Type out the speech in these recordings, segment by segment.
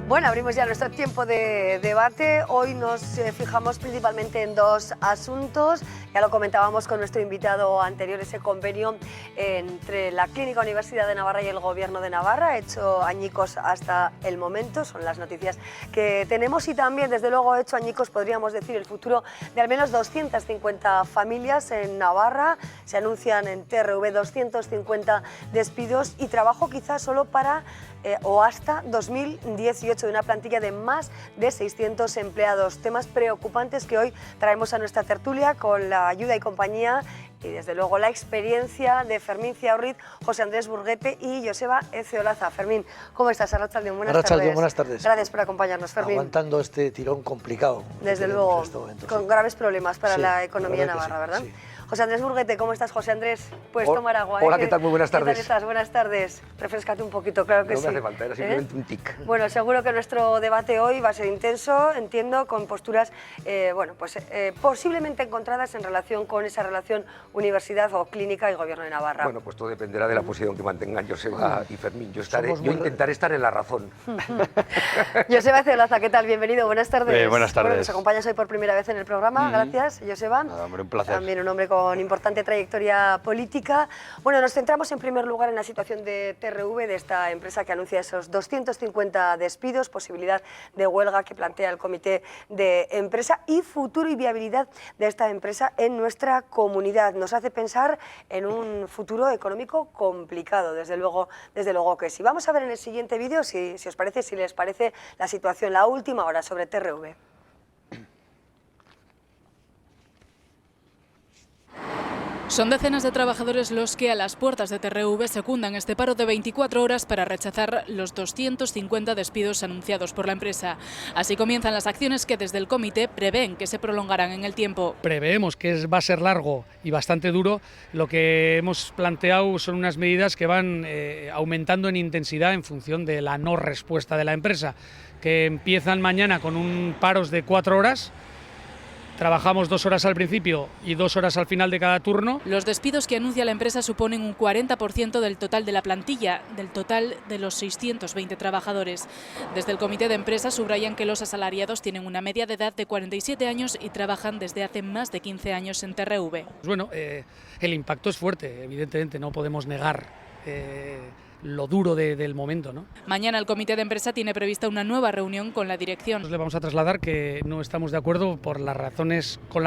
Bueno, abrimos ya nuestro tiempo de debate. Hoy nos fijamos principalmente en dos asuntos. Ya lo comentábamos con nuestro invitado anterior, ese convenio entre la Clínica Universidad de Navarra y el Gobierno de Navarra, hecho añicos hasta el momento, son las noticias que tenemos, y también, desde luego, hecho añicos, podríamos decir, el futuro de al menos 250 familias en Navarra. Se anuncian en TRV 250 despidos y trabajo quizás solo para o hasta 2018, de una plantilla de más de 600 empleados. Temas preocupantes que hoy traemos a nuestra tertulia con la ayuda y compañía y desde luego la experiencia de Fermín Ciaurriz, José Andrés Burguete y Joseba Ezeolaza. Fermín, ¿cómo estás? Arratsaldeon, buenas tardes. Buenas tardes. Gracias por acompañarnos, Fermín. Aguantando este tirón complicado. Desde luego, este momento, con sí. graves problemas para Sí, la economía la verdad que navarra, sí, ¿verdad? sí. José Andrés Burguete, ¿cómo estás, José Andrés? Puedes tomar agua. Hola, ¿qué tal? Muy buenas tardes. ¿Qué tal estás? Buenas tardes. Refrescate un poquito, claro que No sí. me hace falta, era simplemente un tic. Bueno, seguro que nuestro debate hoy va a ser intenso, entiendo, con posturas posiblemente encontradas en relación con esa relación universidad o clínica y Gobierno de Navarra. Bueno, pues todo dependerá de la posición que mantengan Joseba y Fermín. Yo intentaré estar en la razón. Joseba Ezeolaza, ¿qué tal? Bienvenido, buenas tardes. Buenas tardes. Bueno, nos acompañas hoy por primera vez en el programa, gracias, Joseba. Nada, hombre, un placer. También un hombre con importante trayectoria política. Bueno, nos centramos en primer lugar en la situación de TRV, de esta empresa que anuncia esos 250 despidos, posibilidad de huelga que plantea el comité de empresa y futuro y viabilidad de esta empresa en nuestra comunidad. Nos hace pensar en un futuro económico complicado, desde luego que sí. Vamos a ver en el siguiente vídeo, si os parece, si les parece, la situación, la última hora sobre TRV. Son decenas de trabajadores los que a las puertas de TRV secundan este paro de 24 horas para rechazar los 250 despidos anunciados por la empresa. Así comienzan las acciones que desde el comité prevén que se prolongarán en el tiempo. Preveemos que va a ser largo y bastante duro. Lo que hemos planteado son unas medidas que van aumentando en intensidad en función de la no respuesta de la empresa, que empiezan mañana con un paros de 4 horas. Trabajamos 2 horas al principio y 2 horas al final de cada turno. Los despidos que anuncia la empresa suponen un 40% del total de la plantilla, del total de los 620 trabajadores. Desde el comité de empresa subrayan que los asalariados tienen una media de edad de 47 años y trabajan desde hace más de 15 años en TRV. Bueno, el impacto es fuerte, evidentemente, no podemos negar lo duro del momento, ¿no? Mañana el comité de empresa tiene prevista una nueva reunión con la dirección. Le vamos a trasladar que no estamos de acuerdo con las razones con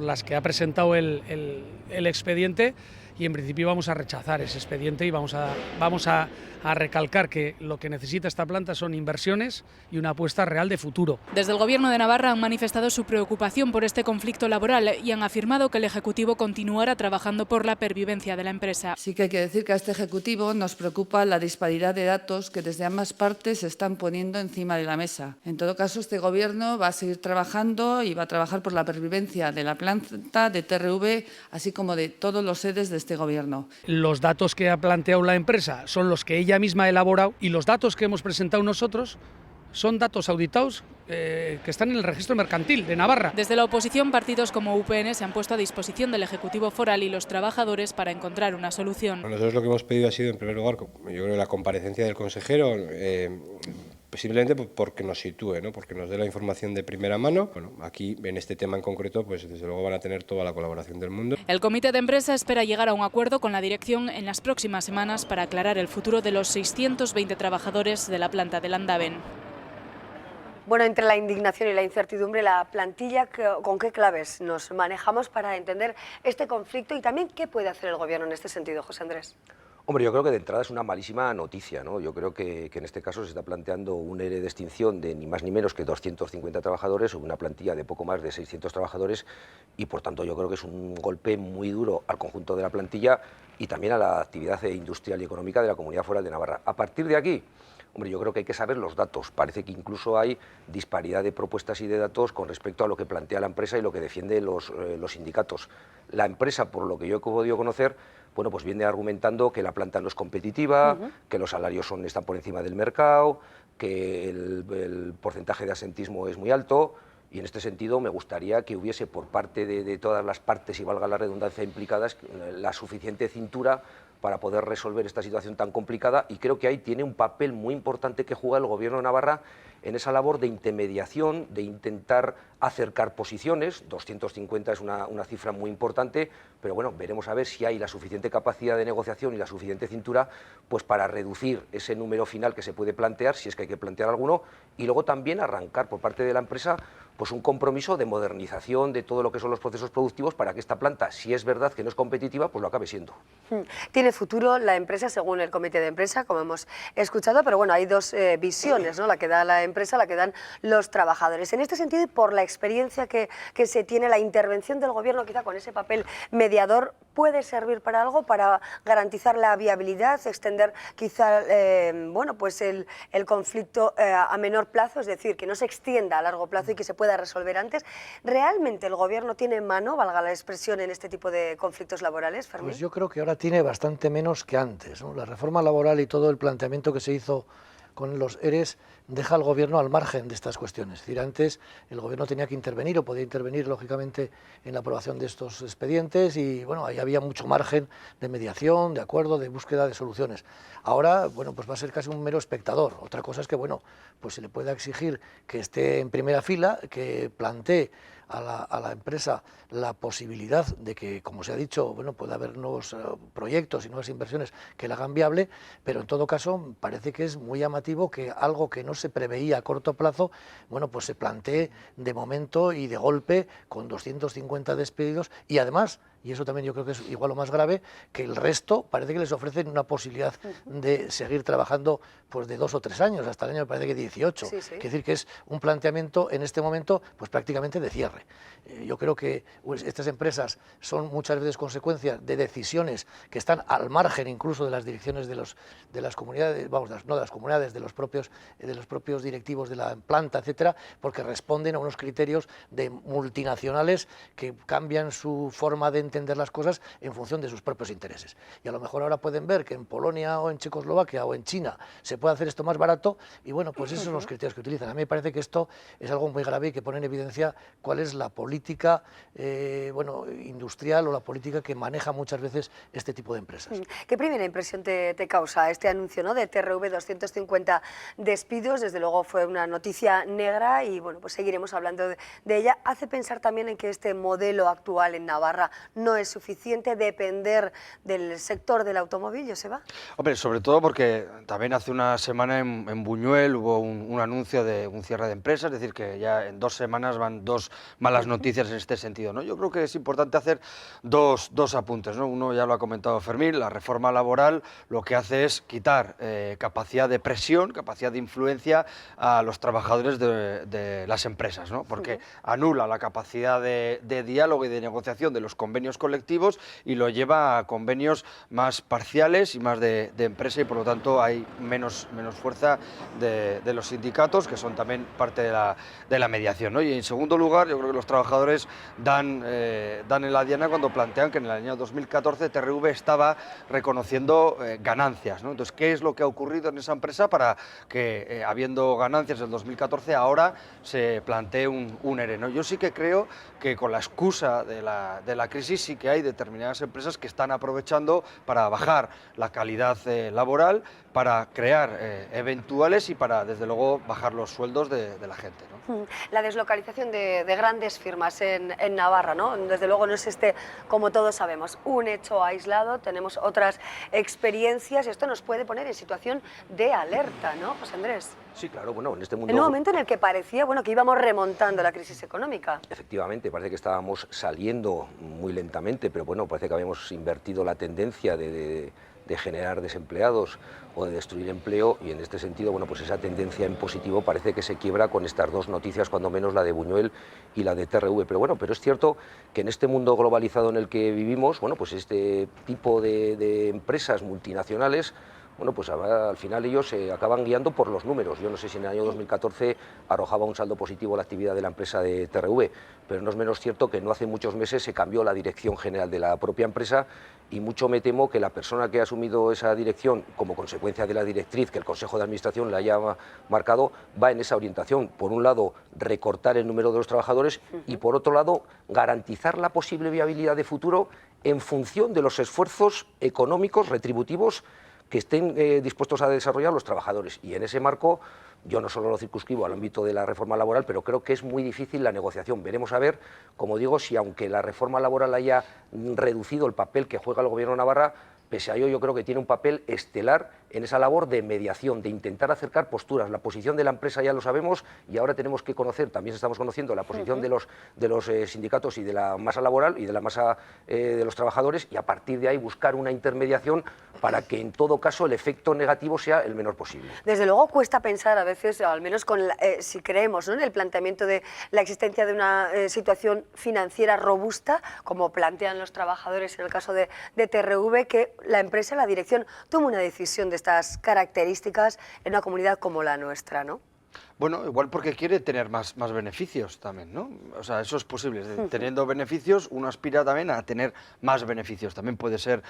las que ha presentado el expediente, y en principio vamos a rechazar ese expediente y vamos a recalcar que lo que necesita esta planta son inversiones y una apuesta real de futuro. Desde el Gobierno de Navarra han manifestado su preocupación por este conflicto laboral y han afirmado que el Ejecutivo continuará trabajando por la pervivencia de la empresa. Sí que hay que decir que a este Ejecutivo nos preocupa la disparidad de datos que desde ambas partes se están poniendo encima de la mesa. En todo caso, este Gobierno va a seguir trabajando y va a trabajar por la pervivencia de la planta de TRV, así como de todos los sedes de este Gobierno. Los datos que ha planteado la empresa son los que ella misma ha elaborado, y los datos que hemos presentado nosotros son datos auditados que están en el registro mercantil de Navarra. Desde la oposición, partidos como UPN se han puesto a disposición del Ejecutivo Foral y los trabajadores para encontrar una solución. Nosotros lo que hemos pedido ha sido, en primer lugar, yo creo, la comparecencia del consejero, posiblemente porque nos sitúe, ¿no? Porque nos dé la información de primera mano. Bueno, aquí, en este tema en concreto, pues desde luego van a tener toda la colaboración del mundo. El comité de empresa espera llegar a un acuerdo con la dirección en las próximas semanas para aclarar el futuro de los 620 trabajadores de la planta de Landaven. Bueno, entre la indignación y la incertidumbre, la plantilla, ¿con qué claves nos manejamos para entender este conflicto y también qué puede hacer el Gobierno en este sentido, José Andrés? Hombre, yo creo que de entrada es una malísima noticia, ¿no? Yo creo que en este caso se está planteando un ERE de extinción de ni más ni menos que 250 trabajadores o una plantilla de poco más de 600 trabajadores, y por tanto yo creo que es un golpe muy duro al conjunto de la plantilla y también a la actividad industrial y económica de la Comunidad Foral de Navarra. A partir de aquí, hombre, yo creo que hay que saber los datos. Parece que incluso hay disparidad de propuestas y de datos con respecto a lo que plantea la empresa y lo que defienden los sindicatos. La empresa, por lo que yo he podido conocer, bueno, pues viene argumentando que la planta no es competitiva, que los salarios están por encima del mercado, que el porcentaje de asentismo es muy alto, y en este sentido me gustaría que hubiese por parte de todas las partes, y valga la redundancia, implicadas, la suficiente cintura para poder resolver esta situación tan complicada, y creo que ahí tiene un papel muy importante que juega el Gobierno de Navarra en esa labor de intermediación, de intentar acercar posiciones. 250 es una cifra muy importante, pero bueno, veremos a ver si hay la suficiente capacidad de negociación y la suficiente cintura pues para reducir ese número final que se puede plantear, si es que hay que plantear alguno, y luego también arrancar por parte de la empresa pues un compromiso de modernización de todo lo que son los procesos productivos para que esta planta, si es verdad que no es competitiva, pues lo acabe siendo. Tiene futuro la empresa según el comité de empresa, como hemos escuchado, pero bueno, hay dos visiones, ¿no? La que da la empresa, la que dan los trabajadores. En este sentido, y por la experiencia que se tiene, la intervención del gobierno, quizá con ese papel mediador, puede servir para algo, para garantizar la viabilidad, extender quizá bueno, pues el conflicto a menor plazo, es decir, que no se extienda a largo plazo y que se pueda resolver antes. ¿Realmente el gobierno tiene mano, valga la expresión, en este tipo de conflictos laborales, Fermín? Pues yo creo que ahora tiene bastante menos que antes, ¿no? La reforma laboral y todo el planteamiento que se hizo con los ERES deja al gobierno al margen de estas cuestiones. Es decir, antes el gobierno tenía que intervenir o podía intervenir lógicamente en la aprobación de estos expedientes y bueno, ahí había mucho margen de mediación, de acuerdo, de búsqueda de soluciones. Ahora, bueno, pues va a ser casi un mero espectador. Otra cosa es que, bueno, pues se le pueda exigir que esté en primera fila, que plantee a la empresa la posibilidad de que, como se ha dicho, bueno, pueda haber nuevos proyectos y nuevas inversiones que la hagan viable, pero en todo caso parece que es muy llamativo que algo que no se preveía a corto plazo, bueno, pues se plantee de momento y de golpe con 250 despedidos y además, y eso también yo creo que es igual lo más grave, que el resto parece que les ofrecen una posibilidad de seguir trabajando pues de 2 o 3 años, hasta el año me parece que 18. Sí, sí. Es decir, que es un planteamiento en este momento pues prácticamente de cierre. Yo creo que pues, estas empresas son muchas veces consecuencia de decisiones que están al margen incluso de las direcciones de las comunidades, vamos, no de las comunidades, de los propios directivos de la planta, etcétera, porque responden a unos criterios de multinacionales que cambian su forma de entender las cosas en función de sus propios intereses. Y a lo mejor ahora pueden ver que en Polonia o en Checoslovaquia o en China se puede hacer esto más barato y bueno, pues esos son los criterios que utilizan. A mí me parece que esto es algo muy grave y que pone en evidencia cuál es la política bueno, industrial o la política que maneja muchas veces este tipo de empresas. ¿Qué primera impresión te causa este anuncio, ¿no?, de TRV, 250 despidos? Desde luego fue una noticia negra y bueno, pues seguiremos hablando de ella. ¿Hace pensar también en que este modelo actual en Navarra no es suficiente, depender del sector del automóvil, Joseba? Hombre, sobre todo porque también hace una semana en Buñuel hubo un anuncio de un cierre de empresas, es decir, que ya en 2 semanas van 2 malas noticias en este sentido, ¿no? Yo creo que es importante hacer dos apuntes, ¿no? Uno ya lo ha comentado Fermín, la reforma laboral lo que hace es quitar capacidad de presión, capacidad de influencia a los trabajadores de las empresas, ¿no? Porque anula la capacidad de diálogo y de negociación de los convenios colectivos y lo lleva a convenios más parciales y más de empresa y por lo tanto hay menos fuerza de los sindicatos, que son también parte de la mediación, ¿no? Y en segundo lugar, yo creo que los trabajadores dan en la diana cuando plantean que en el año 2014 TRV estaba reconociendo ganancias, ¿no? Entonces, ¿qué es lo que ha ocurrido en esa empresa para que, habiendo ganancias del 2014, ahora se plantee un ERE, ¿no? Yo sí que creo que con la excusa de la crisis sí que hay determinadas empresas que están aprovechando para bajar la calidad laboral, para crear eventuales y para, desde luego, bajar los sueldos de la gente, ¿no? La deslocalización de grandes firmas en Navarra, ¿no? Desde luego no es como todos sabemos, un hecho aislado, tenemos otras experiencias y esto nos puede poner en situación de alerta, ¿no, José Andrés? Sí, claro, bueno, en este mundo... En un momento en el que parecía, bueno, que íbamos remontando la crisis económica. Efectivamente, parece que estábamos saliendo muy lentamente, pero bueno, parece que habíamos invertido la tendencia de generar desempleados o de destruir empleo y en este sentido, bueno, pues esa tendencia en positivo parece que se quiebra con estas 2 noticias, cuando menos la de Buñuel y la de TRV. Pero bueno, pero es cierto que en este mundo globalizado en el que vivimos, bueno, pues este tipo de empresas multinacionales, bueno, pues al final ellos se acaban guiando por los números. Yo no sé si en el año 2014 arrojaba un saldo positivo la actividad de la empresa de TRV, pero no es menos cierto que no hace muchos meses se cambió la dirección general de la propia empresa y mucho me temo que la persona que ha asumido esa dirección como consecuencia de la directriz que el Consejo de Administración le haya marcado va en esa orientación. Por un lado, recortar el número de los trabajadores y por otro lado, garantizar la posible viabilidad de futuro en función de los esfuerzos económicos retributivos que estén dispuestos a desarrollar los trabajadores. Y en ese marco, yo no solo lo circunscribo al ámbito de la reforma laboral, pero creo que es muy difícil la negociación. Veremos a ver, como digo, si aunque la reforma laboral haya reducido el papel que juega el Gobierno de Navarra, pese a ello, yo creo que tiene un papel estelar en esa labor de mediación, de intentar acercar posturas. La posición de la empresa ya lo sabemos y ahora tenemos que conocer, también estamos conociendo la posición de los sindicatos y de la masa laboral y de la masa de los trabajadores, y a partir de ahí buscar una intermediación para que en todo caso el efecto negativo sea el menor posible. Desde luego cuesta pensar a veces, al menos si creemos, ¿no?, en el planteamiento de la existencia de una situación financiera robusta, como plantean los trabajadores en el caso de TRV, que la empresa, la dirección, tome una decisión de estas características en una comunidad como la nuestra, ¿no? Bueno, igual porque quiere tener más beneficios también, ¿no? O sea, eso es posible. Teniendo beneficios, uno aspira también a tener más beneficios. También puede ser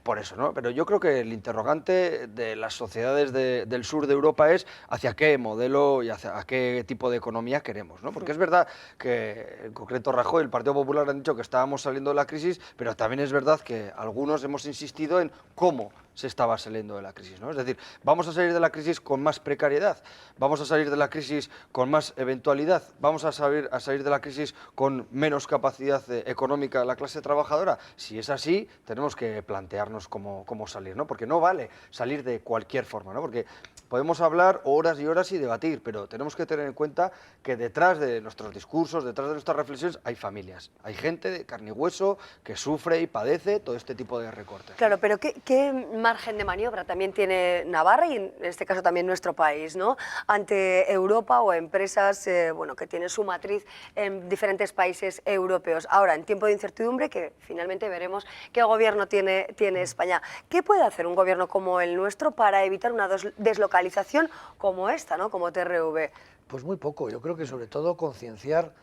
por eso, ¿no? Pero yo creo que el interrogante de las sociedades del sur de Europa es hacia qué modelo y hacia qué tipo de economía queremos, ¿no? Porque es verdad que, en concreto, Rajoy y el Partido Popular han dicho que estábamos saliendo de la crisis, pero también es verdad que algunos hemos insistido en cómo se estaba saliendo de la crisis, ¿no? Es decir, vamos a salir de la crisis con más precariedad, vamos a salir de la crisis con más eventualidad, vamos a salir de la crisis con menos capacidad económica de la clase trabajadora. Si es así, tenemos que plantearnos cómo salir, ¿no? Porque no vale salir de cualquier forma, ¿no? Porque podemos hablar horas y horas y debatir, pero tenemos que tener en cuenta que detrás de nuestros discursos, detrás de nuestras reflexiones, hay familias, hay gente de carne y hueso que sufre y padece todo este tipo de recortes. Claro, pero ¿qué margen de maniobra también tiene Navarra y en este caso también nuestro país, ¿no?, ante Europa o empresas que tienen su matriz en diferentes países europeos? Ahora, en tiempo de incertidumbre, que finalmente veremos qué gobierno tiene España, ¿qué puede hacer un gobierno como el nuestro para evitar una deslocalización como esta, ¿no?, como TRV? Pues muy poco. Yo creo que sobre todo concienciar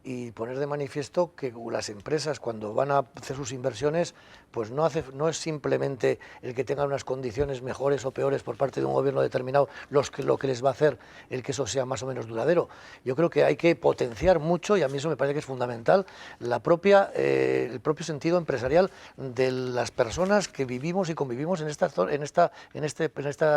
y poner de manifiesto que las empresas, cuando van a hacer sus inversiones, pues no es simplemente el que tengan unas condiciones mejores o peores por parte de un gobierno determinado lo que les va a hacer el que eso sea más o menos duradero. Yo creo que hay que potenciar mucho, y a mí eso me parece que es fundamental, el propio sentido empresarial de las personas que vivimos y convivimos en esta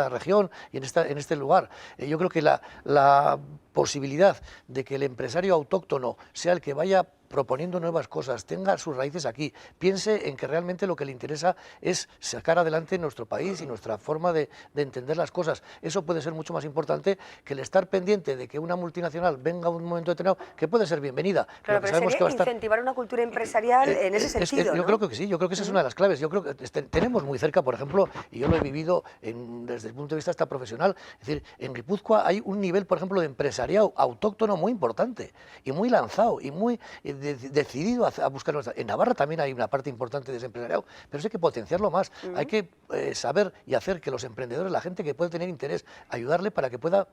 región y en este lugar. Yo creo que la posibilidad de que el empresario autóctono sea el que vaya proponiendo nuevas cosas, tenga sus raíces aquí, piense en que realmente lo que le interesa es sacar adelante nuestro país y nuestra forma de entender las cosas. Eso puede ser mucho más importante que el estar pendiente de que una multinacional venga a un momento determinado, que puede ser bienvenida. Claro, pero sería que va a estar... incentivar una cultura empresarial en ese sentido, ¿no? Yo creo que sí, yo creo que esa es una de las claves. Yo creo que tenemos muy cerca, por ejemplo, y yo lo he vivido desde el punto de vista hasta profesional, es decir, en Guipúzcoa hay un nivel, por ejemplo, de empresariado autóctono muy importante y muy lanzado y muy decidido a buscar. En Navarra también hay una parte importante de ese empresariado, pero eso hay que potenciarlo más. Hay que saber y hacer que los emprendedores, la gente que puede tener interés, ayudarle para que pueda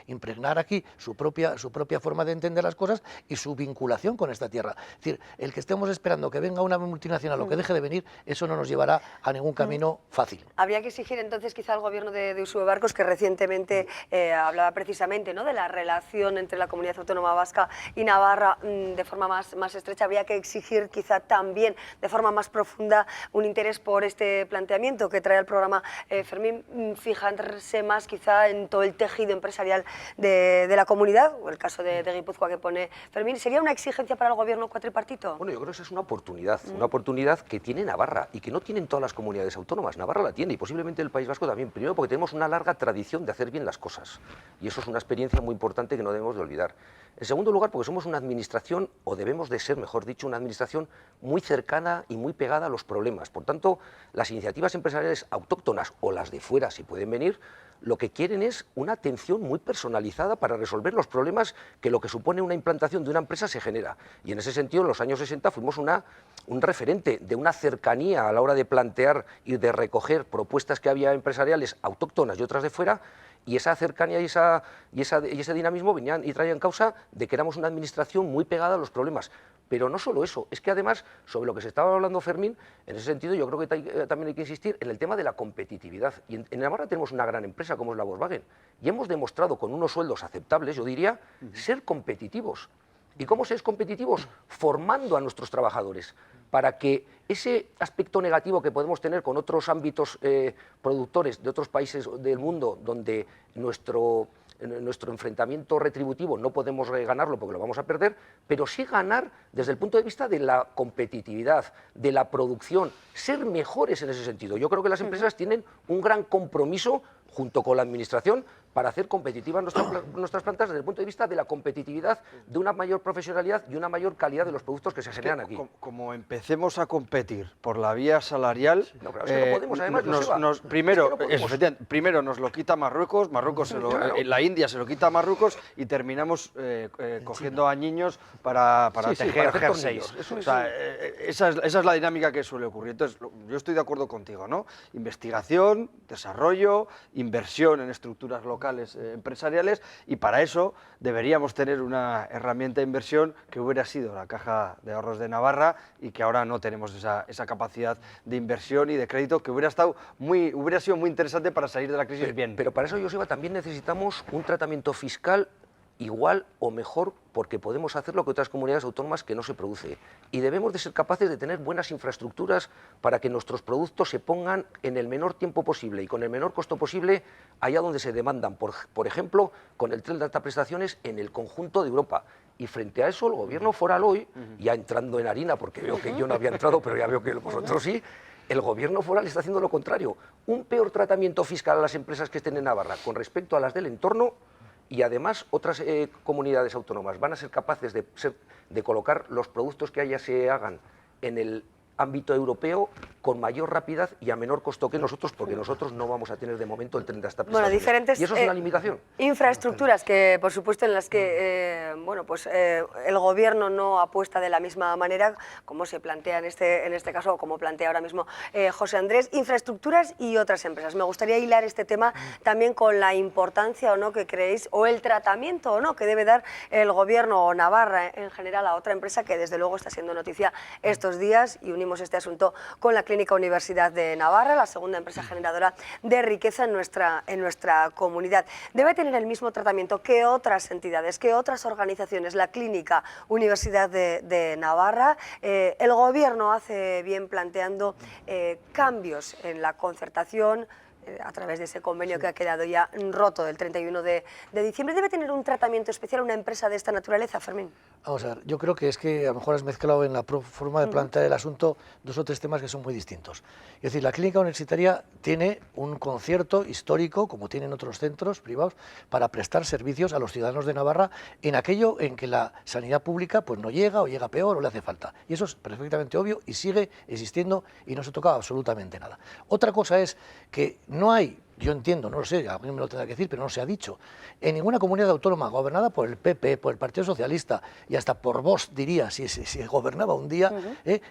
impregnar aquí su propia forma de entender las cosas y su vinculación con esta tierra. Es decir, el que estemos esperando que venga una multinacional o que deje de venir, eso no nos llevará a ningún camino fácil. Habría que exigir entonces quizá al gobierno de Uxue Barkos, que recientemente hablaba precisamente, ¿no?, de la relación entre la comunidad autónoma vasca y Navarra de forma más estrecha. Habría que exigir quizá también de forma más profunda un interés por este planteamiento que trae el programa Fermín, fijarse más quizá en todo el tejido empresarial de la comunidad, o el caso de Guipúzcoa que pone Fermín. ¿Sería una exigencia para el gobierno cuatripartito? Bueno, yo creo que esa es una oportunidad que tiene Navarra y que no tienen todas las comunidades autónomas. Navarra la tiene y posiblemente el País Vasco también. Primero porque tenemos una larga tradición de hacer bien las cosas y eso es una experiencia muy importante que no debemos de olvidar. En segundo lugar, porque somos una administración, o debemos de ser, mejor dicho, una administración muy cercana y muy pegada a los problemas. Por tanto, las iniciativas empresariales autóctonas o las de fuera, si pueden venir, lo que quieren es una atención muy personalizada para resolver los problemas que lo que supone una implantación de una empresa se genera. Y en ese sentido, en los años 60 fuimos un referente de una cercanía a la hora de plantear y de recoger propuestas que había empresariales autóctonas y otras de fuera, y esa cercanía y ese dinamismo venían y traían causa de que éramos una administración muy pegada a los problemas. Pero no solo eso, es que además, sobre lo que se estaba hablando Fermín, en ese sentido yo creo que también hay que insistir en el tema de la competitividad. Y en Navarra tenemos una gran empresa como es la Volkswagen, y hemos demostrado con unos sueldos aceptables, yo diría, ser competitivos. ¿Y cómo ser competitivos? Formando a nuestros trabajadores para que ese aspecto negativo que podemos tener con otros ámbitos productores de otros países del mundo, donde nuestro enfrentamiento retributivo no podemos ganarlo porque lo vamos a perder, pero sí ganar desde el punto de vista de la competitividad, de la producción, ser mejores en ese sentido. Yo creo que las empresas tienen un gran compromiso junto con la administración para hacer competitivas nuestras plantas desde el punto de vista de la competitividad, de una mayor profesionalidad y una mayor calidad de los productos que se generan aquí. Como empecemos a competir por la vía salarial, no, claro, es que no podemos, además, primero nos lo quita Marruecos, claro. La India se lo quita a Marruecos y terminamos cogiendo a niños para tejer para jerseys. O sea, esa es la dinámica que suele ocurrir. Entonces, yo estoy de acuerdo contigo, ¿no? Investigación, desarrollo, inversión en estructuras locales empresariales, y para eso deberíamos tener una herramienta de inversión que hubiera sido la Caja de Ahorros de Navarra, y que ahora no tenemos esa capacidad de inversión y de crédito, que hubiera sido muy interesante para salir de la crisis bien. Pero para eso, Joseba, también necesitamos un tratamiento fiscal igual o mejor, porque podemos hacer lo que otras comunidades autónomas que no se produce. Y debemos de ser capaces de tener buenas infraestructuras para que nuestros productos se pongan en el menor tiempo posible y con el menor costo posible allá donde se demandan, por ejemplo, con el tren de alta prestaciones en el conjunto de Europa. Y frente a eso, el gobierno foral hoy, ya entrando en harina, porque veo que yo no había entrado, pero ya veo que vosotros sí, el gobierno foral está haciendo lo contrario. Un peor tratamiento fiscal a las empresas que estén en Navarra con respecto a las del entorno. Y además otras comunidades autónomas van a ser capaces de colocar los productos que allá se hagan en el ámbito europeo con mayor rapidez y a menor costo que nosotros, porque nosotros no vamos a tener de momento el tren de alta prestación. Bueno, diferentes y eso es una limitación. Infraestructuras que, por supuesto, en las que el gobierno no apuesta de la misma manera, como se plantea en este caso, o como plantea ahora mismo José Andrés. Infraestructuras y otras empresas. Me gustaría hilar este tema también con la importancia o no que creéis, o el tratamiento o no que debe dar el gobierno o Navarra en general a otra empresa que desde luego está siendo noticia estos días, y unimos este asunto con la Clínica Universidad de Navarra, la segunda empresa generadora de riqueza en nuestra comunidad. Debe tener el mismo tratamiento que otras entidades, que otras organizaciones. La Clínica Universidad de Navarra, el gobierno hace bien planteando cambios en la concertación a través de ese convenio que ha quedado ya roto del 31 de diciembre. ¿Debe tener un tratamiento especial una empresa de esta naturaleza, Fermín? Vamos a ver, yo creo que es que a lo mejor has mezclado en la forma de plantear el asunto dos o tres temas que son muy distintos. Es decir, la clínica universitaria tiene un concierto histórico, como tienen otros centros privados, para prestar servicios a los ciudadanos de Navarra en aquello en que la sanidad pública pues no llega, o llega peor, o le hace falta. Y eso es perfectamente obvio y sigue existiendo y no se toca absolutamente nada. Otra cosa es que no hay, yo entiendo, no lo sé, alguien me lo tendrá que decir, pero no se ha dicho, en ninguna comunidad autónoma gobernada por el PP, por el Partido Socialista y hasta por Vox, diría, si gobernaba un día,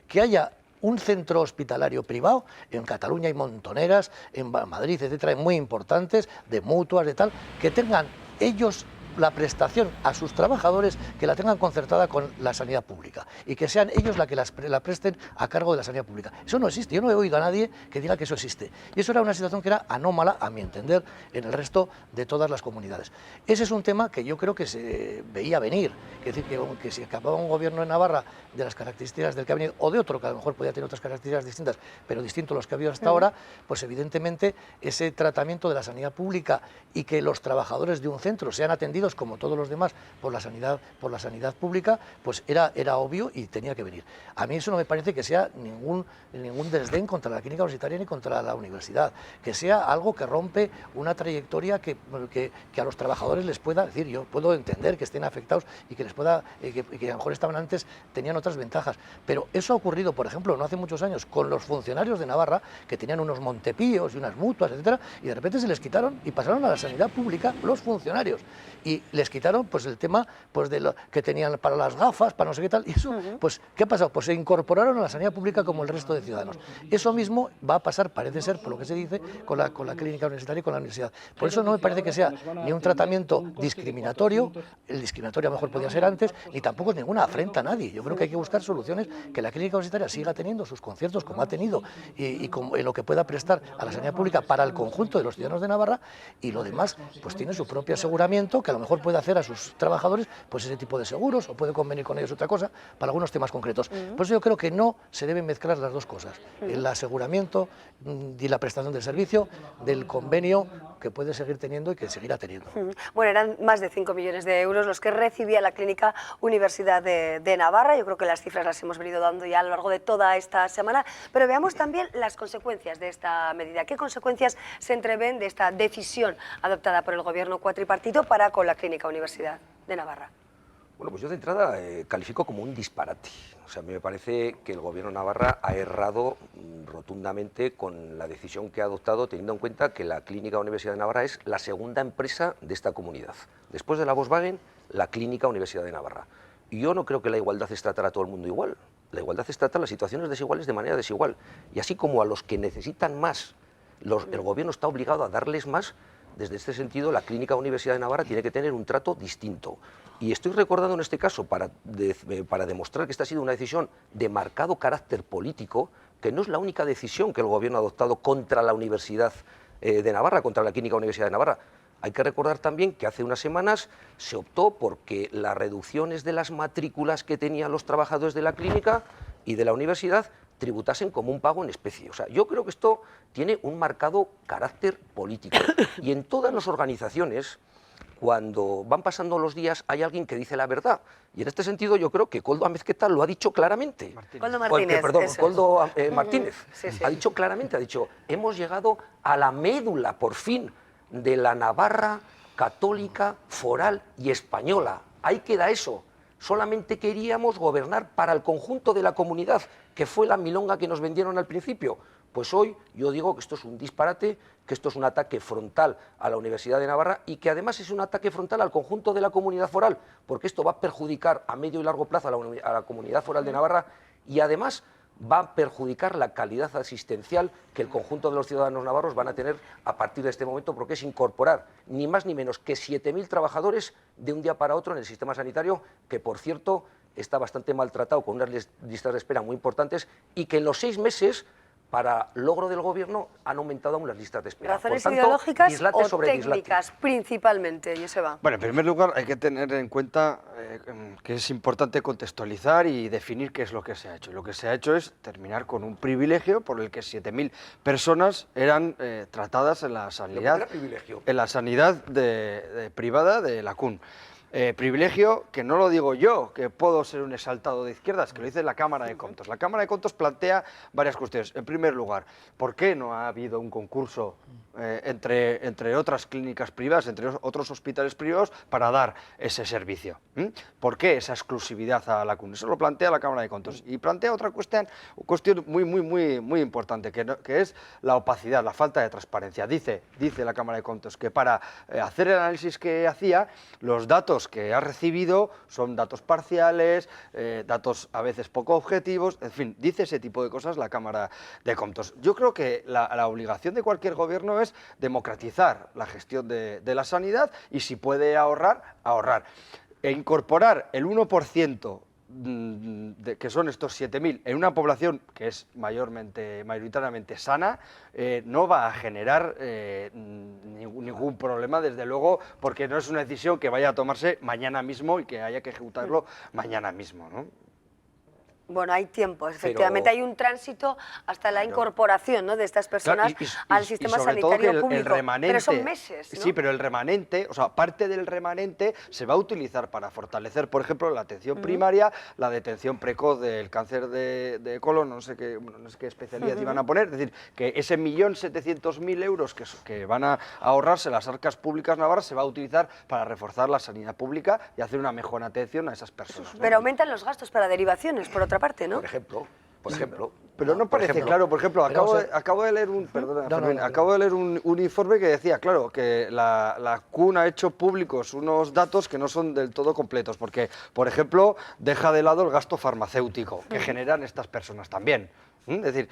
que haya un centro hospitalario privado. En Cataluña hay montoneras, en Madrid, etcétera, muy importantes, de mutuas, de tal, que tengan ellos la prestación a sus trabajadores, que la tengan concertada con la sanidad pública y que sean ellos la que la presten a cargo de la sanidad pública. Eso no existe, yo no he oído a nadie que diga que eso existe. Y eso era una situación que era anómala, a mi entender, en el resto de todas las comunidades. Ese es un tema que yo creo que se veía venir, es decir, que si acababa un gobierno en Navarra de las características del que ha venido, o de otro que a lo mejor podía tener otras características distintas, pero distintos a los que ha habido hasta ahora, pues evidentemente ese tratamiento de la sanidad pública y que los trabajadores de un centro sean atendidos como todos los demás por la sanidad pública, pues era obvio y tenía que venir. A mí eso no me parece que sea ningún desdén contra la clínica universitaria ni contra la universidad, que sea algo que rompe una trayectoria que a los trabajadores les pueda decir. Yo puedo entender que estén afectados y que les pueda, que a lo mejor estaban antes, tenían otras ventajas, pero eso ha ocurrido, por ejemplo, no hace muchos años, con los funcionarios de Navarra, que tenían unos montepíos y unas mutuas, etcétera, y de repente se les quitaron y pasaron a la sanidad pública los funcionarios, y les quitaron pues el tema pues de lo que tenían para las gafas, para no sé qué tal, y eso, pues, ¿qué ha pasado? Pues se incorporaron a la sanidad pública como el resto de ciudadanos. Eso mismo va a pasar, parece ser, por lo que se dice, con la clínica universitaria y con la universidad. Por eso no me parece que sea ni un tratamiento discriminatorio, el discriminatorio a lo mejor podía ser antes, ni tampoco es ninguna afrenta a nadie. Yo creo que hay que buscar soluciones, que la clínica universitaria siga teniendo sus conciertos como ha tenido y en lo que pueda prestar a la sanidad pública para el conjunto de los ciudadanos de Navarra, y lo demás pues tiene su propio aseguramiento, que a lo mejor puede hacer a sus trabajadores pues ese tipo de seguros o puede convenir con ellos otra cosa para algunos temas concretos. Por eso yo creo que no se deben mezclar las dos cosas, el aseguramiento y la prestación del servicio del convenio que puede seguir teniendo y que seguirá teniendo. Bueno, eran más de 5 millones de euros los que recibía la Clínica Universidad de Navarra. Yo creo que las cifras las hemos venido dando ya a lo largo de toda esta semana, pero veamos también las consecuencias de esta medida. ¿Qué consecuencias se entreven de esta decisión adoptada por el Gobierno cuatripartito para con la Clínica Universidad de Navarra? Bueno, pues yo de entrada califico como un disparate. O sea, a mí me parece que el Gobierno de Navarra ha errado rotundamente con la decisión que ha adoptado, teniendo en cuenta que la Clínica Universidad de Navarra es la segunda empresa de esta comunidad. Después de la Volkswagen, la Clínica Universidad de Navarra. Y yo no creo que la igualdad es tratar a todo el mundo igual. La igualdad es tratar las situaciones desiguales de manera desigual. Y así como a los que necesitan más, el Gobierno está obligado a darles más, desde este sentido, la Clínica Universidad de Navarra tiene que tener un trato distinto. Y estoy recordando en este caso, para demostrar que esta ha sido una decisión de marcado carácter político, que no es la única decisión que el Gobierno ha adoptado contra la Universidad de Navarra, contra la Clínica Universidad de Navarra. Hay que recordar también que hace unas semanas se optó porque las reducciones de las matrículas que tenían los trabajadores de la clínica y de la universidad tributasen como un pago en especie. O sea, yo creo que esto tiene un marcado carácter político. Y en todas las organizaciones, cuando van pasando los días, hay alguien que dice la verdad. Y en este sentido yo creo que Koldo Amezqueta lo ha dicho claramente. Koldo Martínez. Koldo Martínez Sí. ha dicho claramente, ha dicho, hemos llegado a la médula, por fin, de la Navarra católica, foral y española. Ahí queda eso. Solamente queríamos gobernar para el conjunto de la comunidad, que fue la milonga que nos vendieron al principio. Pues hoy yo digo que esto es un disparate, que esto es un ataque frontal a la Universidad de Navarra y que además es un ataque frontal al conjunto de la comunidad foral, porque esto va a perjudicar a medio y largo plazo a la comunidad foral de Navarra y además va a perjudicar la calidad asistencial que el conjunto de los ciudadanos navarros van a tener a partir de este momento, porque es incorporar ni más ni menos que 7.000 trabajadores de un día para otro en el sistema sanitario, que por cierto está bastante maltratado con unas listas de espera muy importantes y que en los 6 meses para logro del Gobierno han aumentado aún las listas de espera. ¿Razones por tanto, ideológicas dislate o sobre técnicas dislate. principalmente, Joseba? Bueno, en primer lugar hay que tener en cuenta que es importante contextualizar y definir qué es lo que se ha hecho. Lo que se ha hecho es terminar con un privilegio por el que 7.000 personas eran tratadas en la sanidad, privada de la CUN. Privilegio que no lo digo yo, que puedo ser un exaltado de izquierdas, que lo dice la Cámara de Contos. La Cámara de Contos plantea varias cuestiones. En primer lugar, ¿por qué no ha habido un concurso entre otras clínicas privadas, entre otros hospitales privados, para dar ese servicio? ¿Por qué esa exclusividad a la CUN? Eso lo plantea la Cámara de Contos. Y plantea otra cuestión muy importante, que es la opacidad, la falta de transparencia. Dice la Cámara de Contos que para hacer el análisis que hacía, los datos que ha recibido son datos parciales, datos a veces poco objetivos, en fin, dice ese tipo de cosas la Cámara de Contos. Yo creo que la obligación de cualquier gobierno es democratizar la gestión de la sanidad y si puede ahorrar, ahorrar. E incorporar el 1% que son estos 7.000 en una población que es mayoritariamente sana, no va a generar ningún problema, desde luego, porque no es una decisión que vaya a tomarse mañana mismo y que haya que ejecutarlo mañana mismo, ¿no? Bueno, hay tiempo, efectivamente, hay un tránsito hasta la incorporación, ¿no?, de estas personas al sistema sanitario público, pero son meses, ¿no? Sí, pero el remanente, o sea, parte del remanente se va a utilizar para fortalecer, por ejemplo, la atención primaria, la detención precoz del cáncer de colon, no sé qué especialidad iban a poner, es decir, que ese 1.700.000 euros que van a ahorrarse las arcas públicas navarras se va a utilizar para reforzar la sanidad pública y hacer una mejor atención a esas personas, ¿no? Pero aumentan los gastos para derivaciones, por otra parte, ¿no? Por ejemplo. Pero no parece claro, por ejemplo, acabo de leer un informe que decía, claro, que la CUN ha hecho públicos unos datos que no son del todo completos, porque, por ejemplo, deja de lado el gasto farmacéutico que generan estas personas también. Es decir,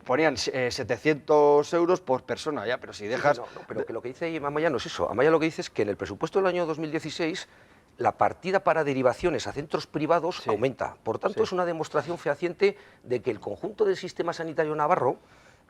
ponían 700 euros por persona, ya, pero si dejas... No, pero que lo que dice Amaya no es eso. Amaya lo que dice es que en el presupuesto del año 2016 la partida para derivaciones a centros privados aumenta. Por tanto, es una demostración fehaciente de que el conjunto del sistema sanitario navarro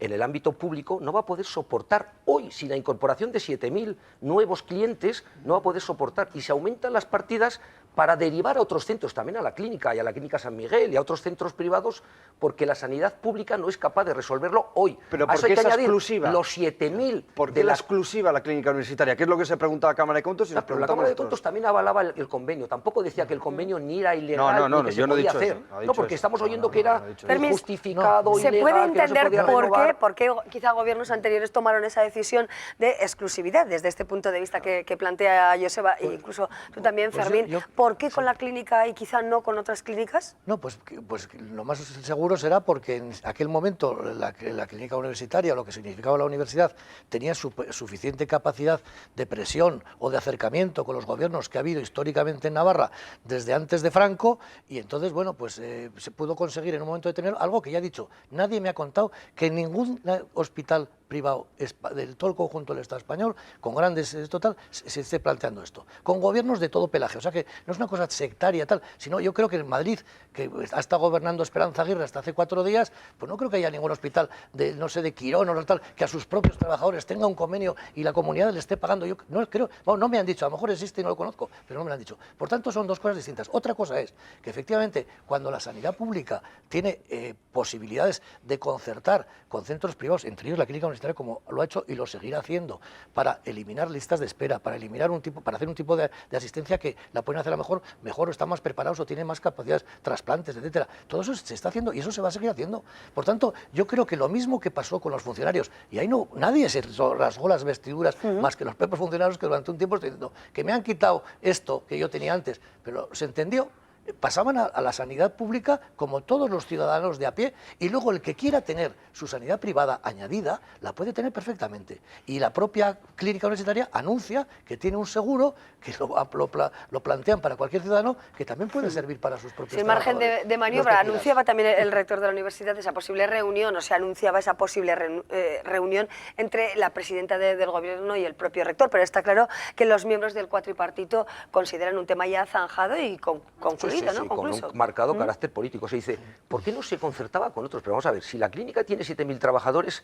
en el ámbito público no va a poder soportar hoy, sin la incorporación de 7.000 nuevos clientes, no va a poder soportar. Y se aumentan las partidas para derivar a otros centros, también a la clínica y a la clínica San Miguel y a otros centros privados, porque la sanidad pública no es capaz de resolverlo hoy. Pero a ¿por eso hay qué que esa añadir exclusiva? los 7.000 ¿Por qué de la la exclusiva la clínica universitaria? ¿Qué es lo que se pregunta la Cámara de Contos? Y nos pero la preguntamos Cámara de nosotros. Contos también avalaba el convenio, tampoco decía que el convenio ni era ilegal No, ni que yo se no he podía dicho hacer. eso, no ha No, dicho porque eso. estamos oyendo No, que era no he dicho eso. Permis, injustificado, ¿se ilegal, puede que no se entender podía por renovar? qué quizá gobiernos anteriores tomaron esa decisión de exclusividad desde este punto de vista que plantea Joseba e incluso tú también, pues Fermín? yo- ¿Por qué con la clínica y quizá no con otras clínicas? No, pues lo más seguro será porque en aquel momento la clínica universitaria, lo que significaba la universidad, tenía suficiente capacidad de presión o de acercamiento con los gobiernos que ha habido históricamente en Navarra desde antes de Franco, y entonces, bueno, pues se pudo conseguir en un momento determinado algo que ya he dicho, nadie me ha contado que en ningún hospital privado del todo el conjunto del Estado español, con grandes total, se esté planteando esto, con gobiernos de todo pelaje. O sea que no es una cosa sectaria tal, sino yo creo que en Madrid, que ha estado gobernando Esperanza Aguirre hasta hace 4 días, pues no creo que haya ningún hospital de, no sé, de Quirón o tal, que a sus propios trabajadores tenga un convenio y la comunidad le esté pagando. Yo no creo, bueno, no me han dicho, a lo mejor existe y no lo conozco, pero no me lo han dicho. Por tanto, son dos cosas distintas. Otra cosa es que efectivamente, cuando la sanidad pública tiene posibilidades de concertar con centros privados, entre ellos la clínica universitaria, como lo ha hecho y lo seguirá haciendo, para eliminar listas de espera, para hacer un tipo de asistencia que la pueden hacer a lo mejor o están más preparados o tienen más capacidades, trasplantes, etcétera. Todo eso se está haciendo y eso se va a seguir haciendo. Por tanto, yo creo que lo mismo que pasó con los funcionarios, y ahí no nadie se rasgó las vestiduras más que los propios funcionarios, que durante un tiempo estoy diciendo que me han quitado esto que yo tenía antes, pero se entendió. Pasaban a la sanidad pública como todos los ciudadanos de a pie, y luego el que quiera tener su sanidad privada añadida la puede tener perfectamente, y la propia clínica universitaria anuncia que tiene un seguro que lo plantean para cualquier ciudadano, que también puede servir para sus propios Sin margen trabajadores. de maniobra, anunciaba también el rector de la universidad esa posible reunión, o se anunciaba esa posible reunión entre la presidenta del gobierno y el propio rector, pero está claro que los miembros del cuatripartito consideran un tema ya zanjado y concluido. Sí, ¿no? con un marcado carácter político. Se dice, ¿por qué no se concertaba con otros? Pero vamos a ver, si la clínica tiene 7.000 trabajadores,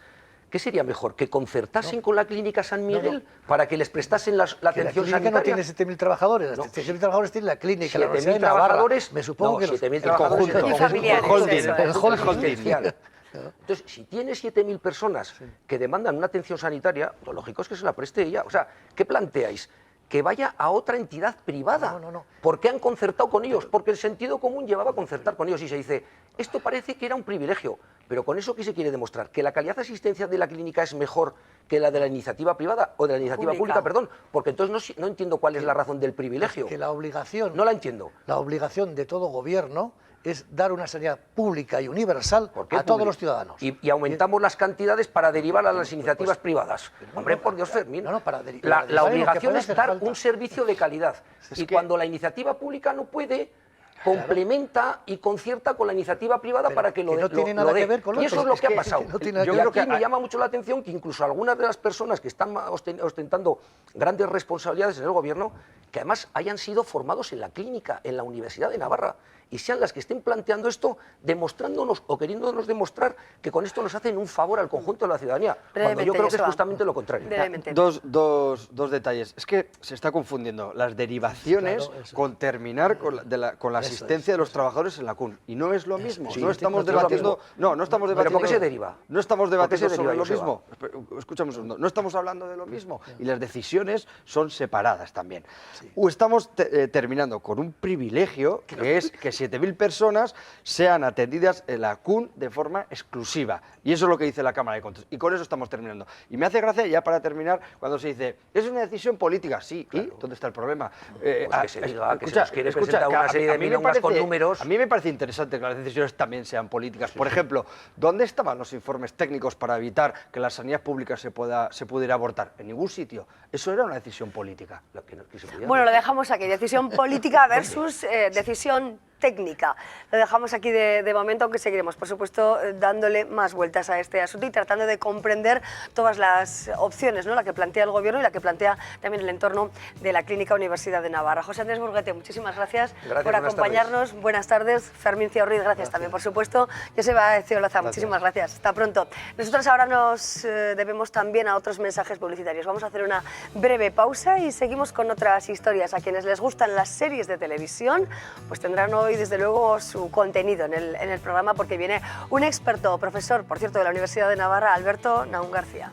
¿qué sería mejor? ¿Que concertasen con la clínica San Miguel para que les prestasen la atención clínica sanitaria? no tiene 7.000 trabajadores, No. 7.000 trabajadores tiene la clínica, la 7.000 Universidad de Navarra. trabajadores, Me supongo no, que los- 7.000 el trabajadores conjunto, Y familiares, el holding, eso es. el holding. asistencial. Entonces, si tiene 7.000 personas que demandan una atención sanitaria, lo lógico es que se la preste ella. O sea, ¿qué planteáis? Que vaya a otra entidad privada. No. ¿Por qué han concertado con ellos? Porque el sentido común llevaba a concertar con ellos y se dice, esto parece que era un privilegio, pero ¿con eso qué se quiere demostrar? ¿Que la calidad asistencial de la clínica es mejor que la de la iniciativa privada o de la iniciativa pública? Perdón, porque entonces no entiendo cuál es la razón del privilegio. Que la obligación, No la entiendo. La obligación de todo gobierno es dar una sanidad pública y universal ¿Por qué a todos pública? los ciudadanos. Y aumentamos las cantidades para derivar a las iniciativas privadas. Hombre, por Dios, Fermín. para la derivar en lo que obligación pueda es hacer dar falta. un servicio de calidad. Y cuando la iniciativa pública no puede, complementa y concierta con la iniciativa privada para que lo que no dé. tiene nada que ver con lo Y eso otro. es lo Es que ha que pasado. no tiene nada Yo que creo ver. que me llama mucho la atención que incluso algunas de las personas que están ostentando grandes responsabilidades en el gobierno, que además hayan sido formados en la clínica, en la Universidad de Navarra, y sean las que estén planteando esto, demostrándonos o queriéndonos demostrar que con esto nos hacen un favor al conjunto de la ciudadanía, cuando yo creo que es Joseba. justamente lo contrario. Brevemente. Dos detalles. Es que se está confundiendo las derivaciones Claro, eso. con terminar con la Eso asistencia de los trabajadores en la CUN. Y no es lo mismo. Sí, no estamos no es lo debatiendo. mismo. No estamos ¿Pero debatiendo. por qué se deriva? No estamos ¿Por qué se debatiendo sobre deriva, lo Joseba? mismo. Escúchame un segundo. No estamos hablando de lo mismo. Y las decisiones son separadas también. O estamos terminando con un privilegio que es que 7.000 personas sean atendidas en la CUN de forma exclusiva. Y eso es lo que dice la Cámara de Contos. Y con eso estamos terminando. Y me hace gracia, ya para terminar, cuando se dice, es una decisión política. Sí, ¿y dónde está el problema? Pues que se diga, que se nos quiere presentar una serie de milongas con números. A mí me parece interesante que las decisiones también sean políticas. Por ejemplo, ¿dónde estaban los informes técnicos para evitar que la sanidad pública se pudiera abortar? En ningún sitio. Eso era una decisión política. Que se podía Bueno, lo dejamos aquí. Decisión política versus decisión técnica. Lo dejamos aquí de momento, aunque seguiremos, por supuesto, dándole más vueltas a este asunto y tratando de comprender todas las opciones, ¿no? La que plantea el Gobierno y la que plantea también el entorno de la Clínica Universidad de Navarra. José Andrés Burguete, muchísimas gracias por acompañarnos. Buenas tardes. Fermín Ciaurriz, gracias también, por supuesto. Joseba Ezeolaza, muchísimas gracias. Hasta pronto. Nosotros ahora nos debemos también a otros mensajes publicitarios. Vamos a hacer una breve pausa y seguimos con otras historias. A quienes les gustan las series de televisión, pues tendrán hoy desde luego su contenido en el programa, porque viene un experto, profesor, por cierto, de la Universidad de Navarra, Alberto Naún García.